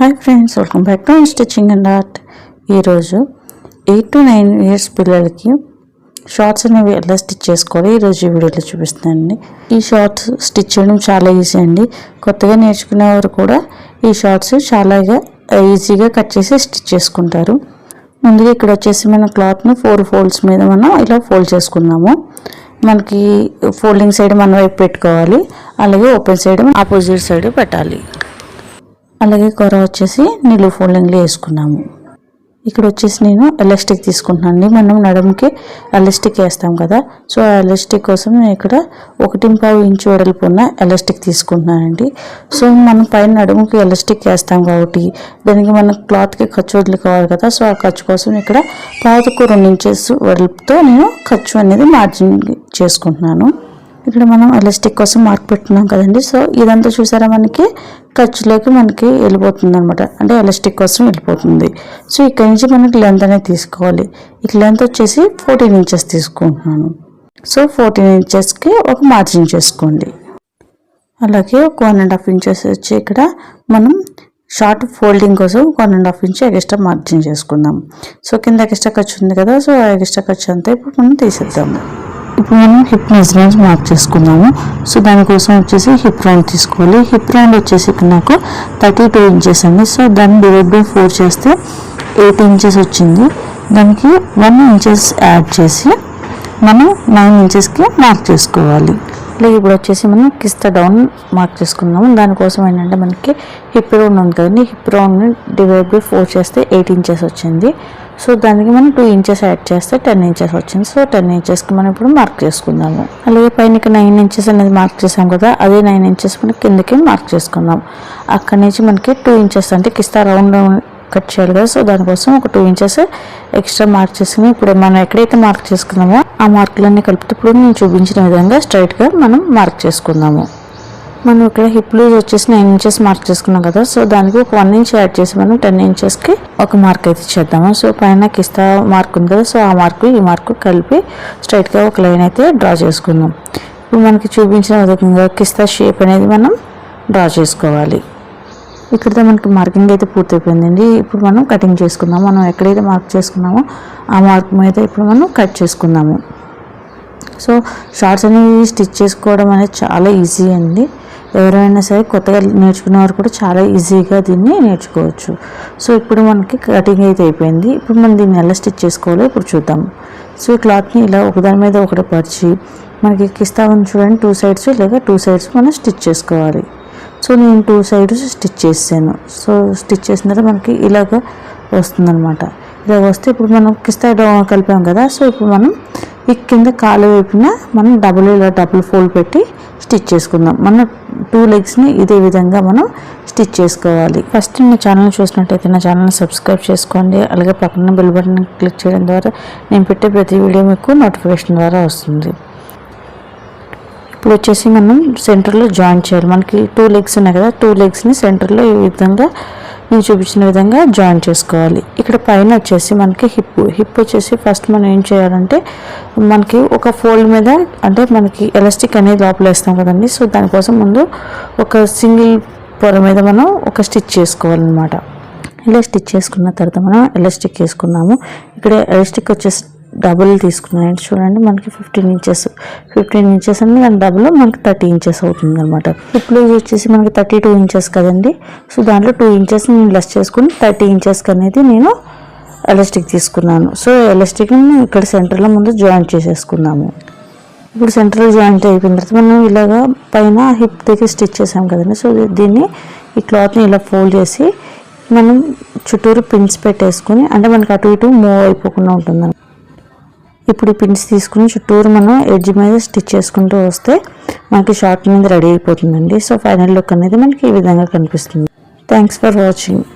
Hi friends, welcome back to stitching and art. ఈరోజు 8 to 9 years పిల్లలకి shorts అనేవి ఎలా స్టిచ్ చేసుకోవాలి ఈరోజు ఈ వీడియోలో చూపిస్తానండి. ఈ షార్ట్స్ స్టిచ్ చేయడం చాలా ఈజీ అండి. కొత్తగా నేర్చుకునేవారు కూడా ఈ షార్ట్స్ చాలా ఈజీగా కట్ చేసి స్టిచ్ చేసుకుంటారు. ముందుగా ఇక్కడ వచ్చేసి మన క్లాత్ను 4 folds మీద మనం ఇలా ఫోల్డ్ చేసుకుందాము. మనకి ఫోల్డింగ్ సైడ్ మన వైపు పెట్టుకోవాలి, అలాగే ఓపెన్ సైడ్ ఆపోజిట్ సైడ్ పెట్టాలి. అలాగే కూర వచ్చేసి నిలువు ఫోల్డింగ్లో వేసుకున్నాము. ఇక్కడ వచ్చేసి నేను ఎలాస్టిక్ తీసుకుంటున్నాను అండి. మనం నడుముకి ఎలాస్టిక్ వేస్తాం కదా, సో ఆ ఎలాస్టిక్ కోసం నేను ఇక్కడ 1.5 ఇంచ్ వెడల్పు ఉన్న ఎలాస్టిక్ తీసుకుంటున్నానండి. సో మనం పైన నడుముకి ఎలాస్టిక్ వేస్తాం కాబట్టి దానికి మన క్లాత్కి ఖర్చు వదులుకోవాలి కదా, సో ఆ ఖర్చు కోసం ఇక్కడ క్లాత్కు 2 ఇంచెస్ వెడల్పుతో నేను ఖర్చు అనేది మార్జిన్ చేసుకుంటున్నాను. ఇక్కడ మనం ఎలాస్టిక్ కోసం మార్క్ పెట్టున్నాం కదండి, సో ఇదంతా చూసారా మనకి ఖర్చులోకి మనకి వెళ్ళిపోతుంది అనమాట, అంటే ఎలాస్టిక్ కోసం వెళ్ళిపోతుంది. సో ఇక్కడ నుంచి మనకి లెంత్ అనేది తీసుకోవాలి. ఇక లెంత్ వచ్చేసి 14 ఇంచెస్ తీసుకుంటున్నాను. సో 14 ఇంచెస్కి ఒక మార్జిన్ చేసుకోండి. అలాగే ఒక 1.5 ఇంచెస్ వచ్చి ఇక్కడ మనం షార్ట్ ఫోల్డింగ్ కోసం 1.5 ఇంచ్ ఎక్స్ట్రా మార్జిన్ చేసుకుందాం. సో కింద ఎక్స్ట్రా ఖర్చు ఉంది కదా, సో ఆ ఎక్స్ట్రా ఖర్చు అంతా ఇప్పుడు మనం తీసేద్దాము. ఇప్పుడు మనం హిప్ మెజర్మెంట్స్ మార్క్ చేసుకుందాము. సో దానికోసం వచ్చేసి హిప్ రౌండ్ తీసుకోవాలి. హిప్ రౌండ్ వచ్చేసి ఇక్కడ నాకు 32 ఇంచెస్ అండి. సో దాన్ని డివైడ్ బై 4 చేస్తే 8 ఇంచెస్ వచ్చింది. దానికి 1 ఇంచెస్ యాడ్ చేసి మనం 9 ఇంచెస్కి మార్క్ చేసుకోవాలి. అలాగే ఇప్పుడు వచ్చేసి మనం కిస్తా డౌన్ మార్క్ చేసుకుందాము. దానికోసం ఏంటంటే మనకి హిప్ రౌండ్ ఉంది కదండి, హిప్ రౌండ్ని డివైడ్ బై 4 చేస్తే 8 ఇంచెస్ వచ్చింది. సో దానికి మనం 2 ఇంచెస్ యాడ్ చేస్తే 10 ఇంచెస్ వచ్చింది. సో 10 ఇంచెస్కి మనం ఇప్పుడు మార్క్ చేసుకుందాము. అలాగే పైన 9 ఇంచెస్ అనేది మార్క్ చేసాం కదా, అదే 9 ఇంచెస్ మనకి కిందకి మార్క్ చేసుకుందాం. అక్కడి నుంచి మనకి 2 ఇంచెస్ అంటే కిస్తా రౌండ్ కట్ చేయాలి కదా, సో దానికోసం ఒక 2 ఇంచెస్ ఎక్స్ట్రా మార్క్ చేసుకుని ఇప్పుడు మనం ఎక్కడైతే మార్క్ చేసుకున్నామో ఆ మార్కులన్నీ కలిపితే ఇప్పుడు నేను చూపించిన విధంగా స్ట్రైట్గా మనం మార్క్ చేసుకుందాము. మనం ఇక్కడ హిప్ లూజ్ వచ్చేసి 9 ఇంచెస్ మార్క్ చేసుకున్నాం కదా, సో దానికి ఒక 1 ఇంచ్ యాడ్ చేసి మనం 10 ఇంచెస్కి ఒక మార్క్ అయితే చేద్దాము. సో పైన కిస్తా మార్క్ ఉంది కదా, సో ఆ మార్కు ఈ మార్కు కలిపి స్ట్రైట్గా ఒక లైన్ అయితే డ్రా చేసుకుందాం. ఇప్పుడు మనకి చూపించిన విధంగా కిస్తా షేప్ అనేది మనం డ్రా చేసుకోవాలి. ఇక్కడ మనకి మార్కింగ్ అయితే పూర్తయిపోయిందండి. ఇప్పుడు మనం కటింగ్ చేసుకుందాం. మనం ఎక్కడైతే మార్క్ చేసుకున్నామో ఆ మార్క్ మీద ఇప్పుడు మనం కట్ చేసుకుందాము. సో షార్ట్స్ అనేవి స్టిచ్ చేసుకోవడం అనేది చాలా ఈజీ అండి. ఎవరైనా సరే కొత్తగా నేర్చుకునే వారు కూడా చాలా ఈజీగా దీన్ని నేర్చుకోవచ్చు. సో ఇప్పుడు మనకి కటింగ్ అయితే అయిపోయింది. ఇప్పుడు మనం దీన్ని ఎలా స్టిచ్ చేసుకోవాలో ఇప్పుడు చూద్దాం. సో ఈ క్లాత్ని ఇలా ఒకదాని మీద ఒకటి పరిచి మనకి కిస్తామని చూడండి, 2 sides లేదా 2 sides మనం స్టిచ్ చేసుకోవాలి. సో నేను 2 sides స్టిచ్ చేసాను. సో స్టిచ్ చేసిన తర్వాత మనకి ఇలాగ వస్తుందన్నమాట. ఇలా వస్తే ఇప్పుడు మనం కిస్తా కలిపాం కదా, సో ఇప్పుడు మనం ఈ కింద కాలు వైపున మనం డబుల్ ఫోల్డ్ పెట్టి స్టిచ్ చేసుకుందాం. మన 2 legsని ఇదే విధంగా మనం స్టిచ్ చేసుకోవాలి. ఫస్ట్ నా ఛానల్ చూసినట్టయితే నా ఛానల్ని సబ్స్క్రైబ్ చేసుకోండి. అలాగే పక్కన బెల్ బటన్ క్లిక్ చేయడం ద్వారా నేను పెట్టే ప్రతి వీడియో మీకు నోటిఫికేషన్ ద్వారా వస్తుంది. ఇప్పుడు వచ్చేసి మనం సెంటర్లో జాయిన్ చేయాలి. మనకి 2 legs ఉన్నాయి కదా, 2 legsని సెంటర్లో ఈ విధంగా నేను చూపించిన విధంగా జాయిన్ చేసుకోవాలి. ఇక్కడ పైన వచ్చేసి మనకి హిప్ వచ్చేసి ఫస్ట్ మనం ఏం చేయాలంటే మనకి ఒక ఫోల్డ్ మీద అంటే మనకి ఎలాస్టిక్ అనేది లోపల వేస్తాం కదండి, సో దానికోసం ముందు ఒక సింగిల్ పొర మీద మనం ఒక స్టిచ్ చేసుకోవాలన్నమాట. ఇలా స్టిచ్ చేసుకున్న తర్వాత మనం ఎలాస్టిక్ వేసుకుందాము. ఇక్కడ ఎలాస్టిక్ వచ్చేసి డబుల్ తీసుకున్నాను చూడండి, మనకి 15 ఇంచెస్ అని దాని డబుల్ మనకి 30 ఇంచెస్ అవుతుంది అనమాట. హిప్ లూజ్ వచ్చేసి మనకి 32 ఇంచెస్ కదండి, సో దాంట్లో 2 ఇంచెస్ నేను లెస్ చేసుకుని 30 ఇంచెస్కి అనేది నేను ఎలాస్టిక్ తీసుకున్నాను. సో ఎలాస్టిక్ని ఇక్కడ సెంటర్లో ముందు జాయింట్ చేసేసుకున్నాము. ఇప్పుడు సెంటర్లో జాయింట్ అయిపోయిన తర్వాత మనం ఇలాగా పైన హిప్ దగ్గర స్టిచ్ చేసాం కదండి, సో దీన్ని ఈ క్లాత్ని ఇలా ఫోల్డ్ చేసి మనం చుట్టూరు పిన్స్ పెట్టేసుకుని అంటే మనకి అటు ఇటు మూవ్ అయిపోకుండా ఉంటుంది. ఇప్పుడు ఈ పిన్స్ తీసుకుని చుట్టూరు మనం ఎడ్జ్ మీద స్టిచ్ చేసుకుంటూ వస్తే మనకి షార్ట్ మీద రెడీ అయిపోతుందండి. సో ఫైనల్ లుక్ అనేది మనకి ఈ విధంగా కనిపిస్తుంది. Thanks for watching.